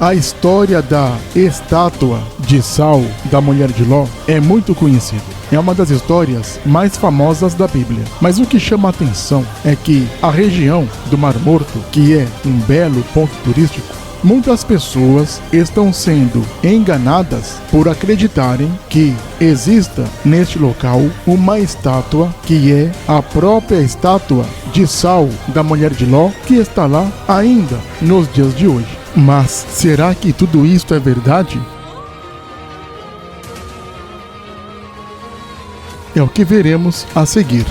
A história da estátua de sal da mulher de Ló é muito conhecida. É uma das histórias mais famosas da Bíblia. Mas o que chama a atenção é que a região do Mar Morto, que é um belo ponto turístico, muitas pessoas estão sendo enganadas por acreditarem que exista neste local uma estátua que é a própria estátua de sal da mulher de Ló, que está lá ainda nos dias de hoje. Mas será que tudo isto é verdade? É o que veremos a seguir.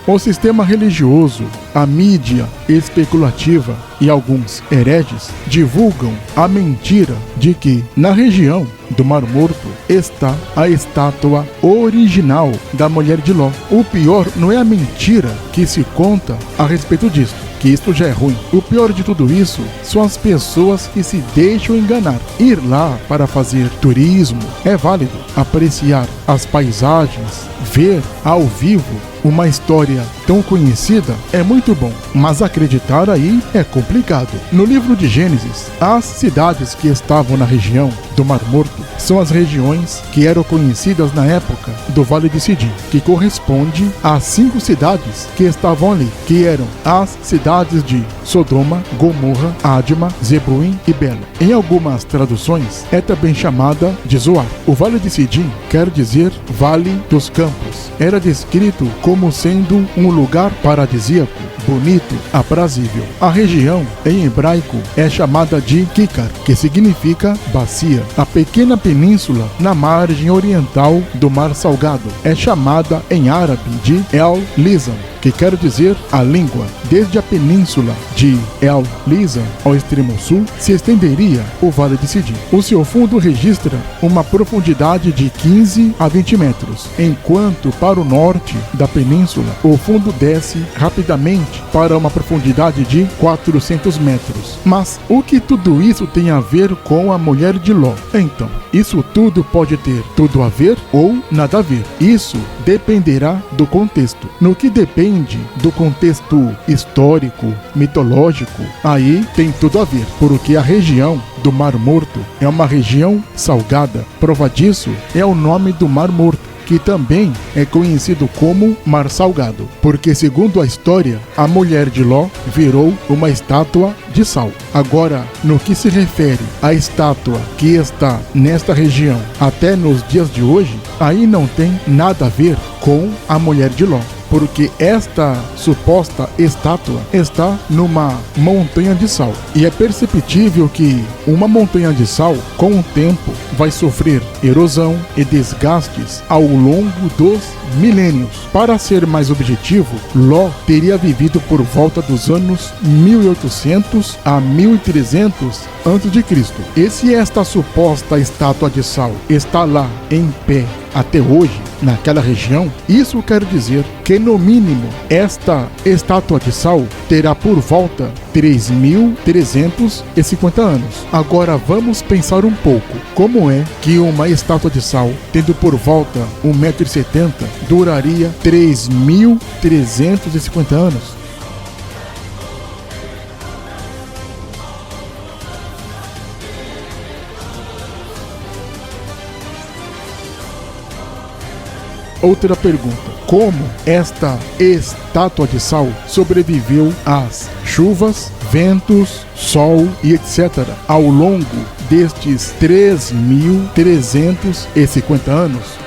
O sistema religioso, a mídia especulativa e alguns hereges divulgam a mentira de que na região do Mar Morto está a estátua original da mulher de Ló. O pior não é a mentira que se conta a respeito disto, que isto já é ruim. O pior de tudo isso são as pessoas que se deixam enganar. Ir lá para fazer turismo é válido, apreciar as paisagens, ver ao vivo uma história tão conhecida é muito bom, mas acreditar aí é complicado. No livro de Gênesis, as cidades que estavam na região do Mar Morto são as regiões que eram conhecidas na época do Vale de Sidim, que corresponde às 5 cidades que estavam ali, que eram as cidades de Sodoma, Gomorra, Adma, Zeboim e Bela. Em algumas traduções é também chamada de Zoar. O Vale de Sidim quer dizer Vale dos Campos. Era descrito como sendo um lugar paradisíaco, bonito, aprazível. A região, em hebraico, é chamada de Kikar, que significa bacia. A pequena península na margem oriental do Mar Salgado é chamada em árabe de El Lisan, que quer dizer a língua. Desde a península de El Lisan ao extremo sul se estenderia o Vale de Sidim. O seu fundo registra uma profundidade de 15 a 20 metros, enquanto para o norte da península o fundo desce rapidamente para uma profundidade de 400 metros. Mas o que tudo isso tem a ver com a mulher de Ló? Então, isso tudo pode ter tudo a ver ou nada a ver. Isso dependerá do contexto. No que depende do contexto histórico, mitológico, aí tem tudo a ver, porque a região do Mar Morto é uma região salgada. Prova disso é o nome do Mar Morto, que também é conhecido como Mar Salgado, porque segundo a história, a mulher de Ló virou uma estátua de sal. Agora, no que se refere à estátua que está nesta região até nos dias de hoje, aí não tem nada a ver com a mulher de Ló, porque esta suposta estátua está numa montanha de sal. E é perceptível que uma montanha de sal, com o tempo, vai sofrer erosão e desgastes ao longo dos milênios. Para ser mais objetivo, Ló teria vivido por volta dos anos 1800 a 1300 a.C. E se esta suposta estátua de sal está lá em pé até hoje, naquela região, isso quer dizer que no mínimo esta estátua de sal terá por volta 3.350 anos. Agora vamos pensar um pouco, como é que uma estátua de sal, tendo por volta 1,70 m, duraria 3.350 anos? Outra pergunta: como esta estátua de sal sobreviveu às chuvas, ventos, sol e etc. ao longo destes 3.350 anos?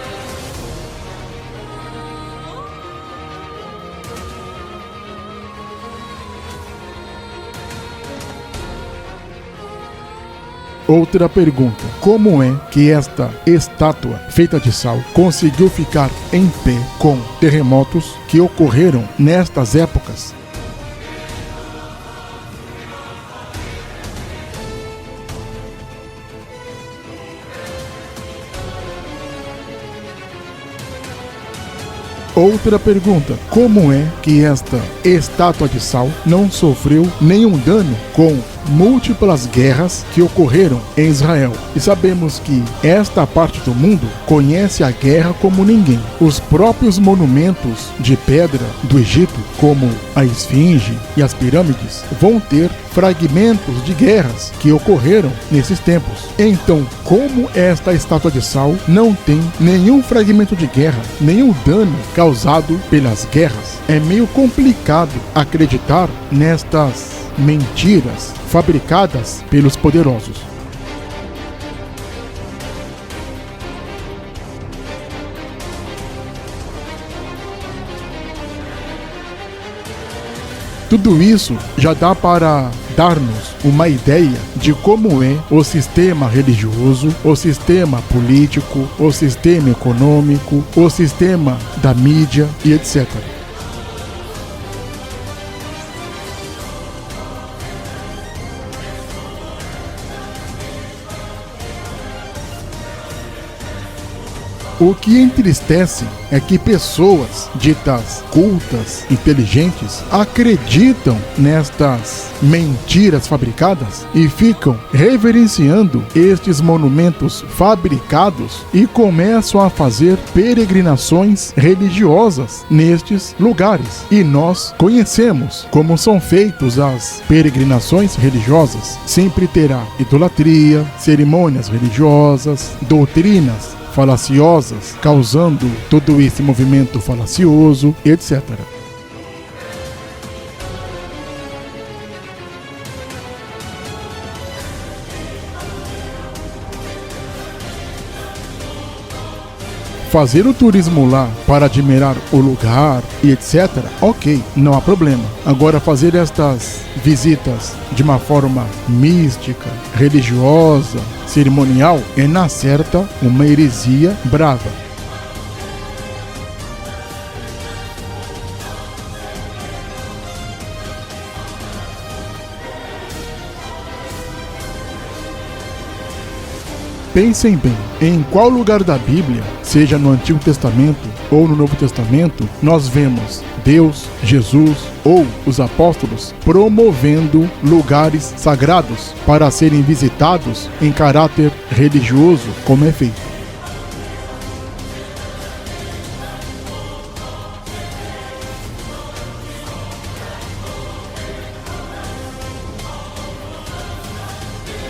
Outra pergunta: como é que esta estátua feita de sal conseguiu ficar em pé com terremotos que ocorreram nestas épocas? Outra pergunta: como é que esta estátua de sal não sofreu nenhum dano com múltiplas guerras que ocorreram em Israel. E sabemos que esta parte do mundo conhece a guerra como ninguém. Os próprios monumentos de pedra do Egito, como a Esfinge e as pirâmides, vão ter fragmentos de guerras que ocorreram nesses tempos. Então, como esta estátua de sal não tem nenhum fragmento de guerra, nenhum dano causado pelas guerras, é meio complicado acreditar nestas mentiras fabricadas pelos poderosos. Tudo isso já dá para dar-nos uma ideia de como é o sistema religioso, o sistema político, o sistema econômico, o sistema da mídia e etc. O que entristece é que pessoas ditas cultas, inteligentes, acreditam nestas mentiras fabricadas e ficam reverenciando estes monumentos fabricados e começam a fazer peregrinações religiosas nestes lugares. E nós conhecemos como são feitas as peregrinações religiosas. Sempre terá idolatria, cerimônias religiosas, doutrinas falaciosas, causando todo esse movimento falacioso, etc. Fazer o turismo lá para admirar o lugar e etc, ok, não há problema. Agora fazer estas visitas de uma forma mística, religiosa, cerimonial, é na certa uma heresia brava. Pensem bem, em qual lugar da Bíblia, seja no Antigo Testamento ou no Novo Testamento, nós vemos Deus, Jesus ou os apóstolos promovendo lugares sagrados para serem visitados em caráter religioso, como é feito.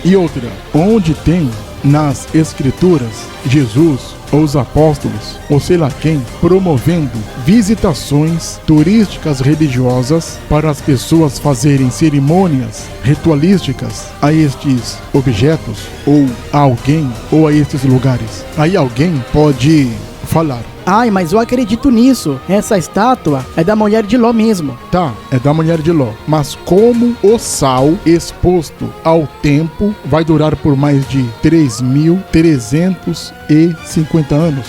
E outra, onde tem nas Escrituras Jesus ou os apóstolos, ou sei lá quem, promovendo visitações turísticas religiosas para as pessoas fazerem cerimônias ritualísticas a estes objetos, ou a alguém, ou a estes lugares? Aí alguém pode falar: ai, mas eu acredito nisso. Essa estátua é da mulher de Ló mesmo. Tá, é da mulher de Ló. Mas como o sal exposto ao tempo vai durar por mais de 3.350 anos?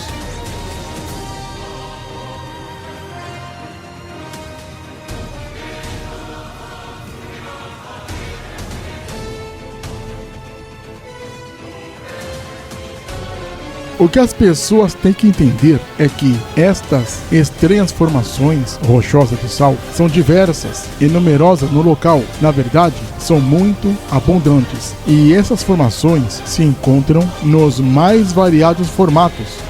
O que as pessoas têm que entender é que estas estranhas formações rochosas de sal são diversas e numerosas no local. Na verdade, são muito abundantes. E essas formações se encontram nos mais variados formatos.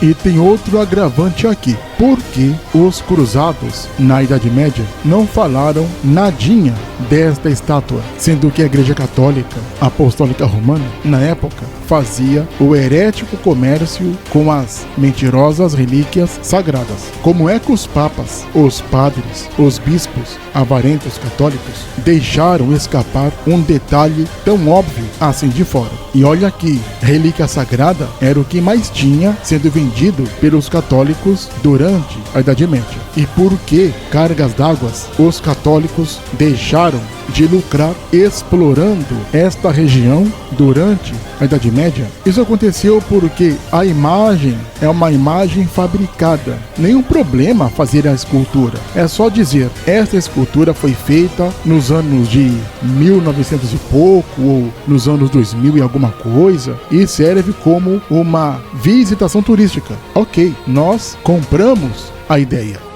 E tem outro agravante aqui. Por que os cruzados, na Idade Média, não falaram nadinha desta estátua? Sendo que a Igreja Católica Apostólica Romana, na época, fazia o herético comércio com as mentirosas relíquias sagradas. Como é que os papas, os padres, os bispos, avarentos católicos, deixaram escapar um detalhe tão óbvio assim de fora? E olha aqui, relíquia sagrada era o que mais tinha sendo vendido pelos católicos durante durante a Idade Média. E por que cargas d'água os católicos deixaram de lucrar explorando esta região durante a Idade Média? Isso aconteceu porque a imagem é uma imagem fabricada. Nenhum problema fazer a escultura. É só dizer, esta escultura foi feita nos anos de 1900 e pouco, ou nos anos 2000 e alguma coisa, e serve como uma visitação turística. Ok, nós compramos a ideia.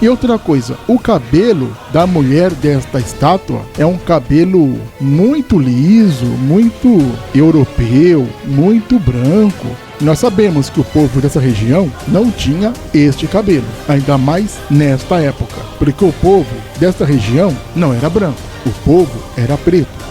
E outra coisa, o cabelo da mulher desta estátua é um cabelo muito liso, muito europeu, muito branco. Nós sabemos que o povo dessa região não tinha este cabelo, ainda mais nesta época, porque o povo desta região não era branco, o povo era preto.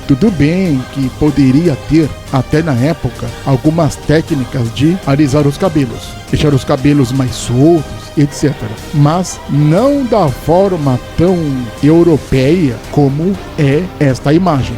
Tudo bem que poderia ter, até na época, algumas técnicas de alisar os cabelos, deixar os cabelos mais soltos, etc. Mas não da forma tão europeia como é esta imagem.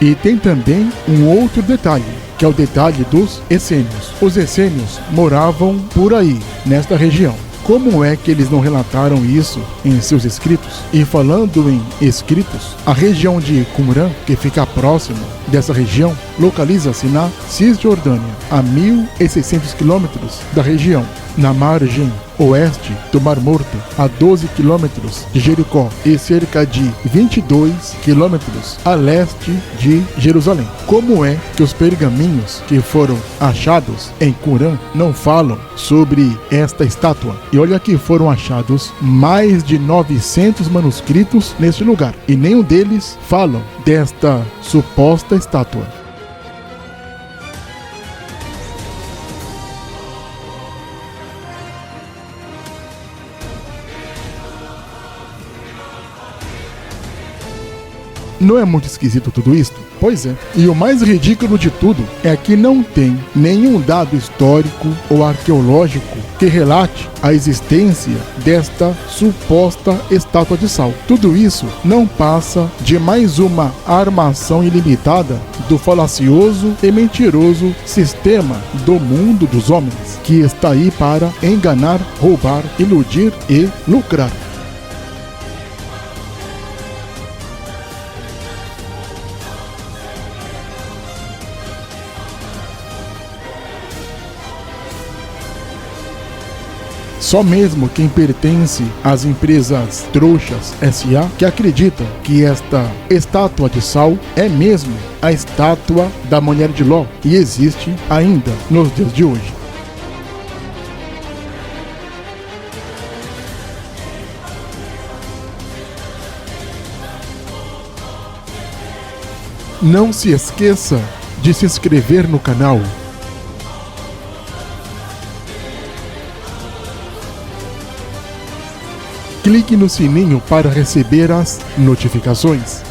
E tem também um outro detalhe, que é o detalhe dos essênios. Os essênios moravam por aí, nesta região. Como é que eles não relataram isso em seus escritos? E falando em escritos, a região de Qumran, que fica próximo dessa região, localiza-se na Cisjordânia, a 1.600 quilômetros da região, na margem oeste do Mar Morto, a 12 quilômetros de Jericó e cerca de 22 quilômetros a leste de Jerusalém. Como é que os pergaminhos que foram achados em Qumran não falam sobre esta estátua? E olha que foram achados mais de 900 manuscritos neste lugar, e nenhum deles falam desta suposta estátua. Não é muito esquisito tudo isso? Pois é. E o mais ridículo de tudo é que não tem nenhum dado histórico ou arqueológico que relate a existência desta suposta estátua de sal. Tudo isso não passa de mais uma armação ilimitada do falacioso e mentiroso sistema do mundo dos homens, que está aí para enganar, roubar, iludir e lucrar. Só mesmo quem pertence às empresas trouxas S.A. que acreditam que esta estátua de sal é mesmo a estátua da mulher de Ló e existe ainda nos dias de hoje. Não se esqueça de se inscrever no canal. Clique no sininho para receber as notificações.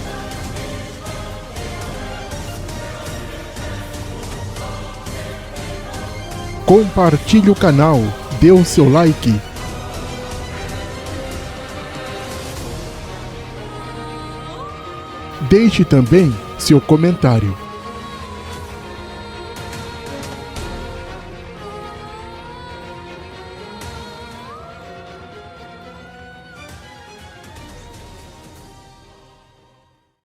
Compartilhe o canal, dê o seu like. Deixe também seu comentário.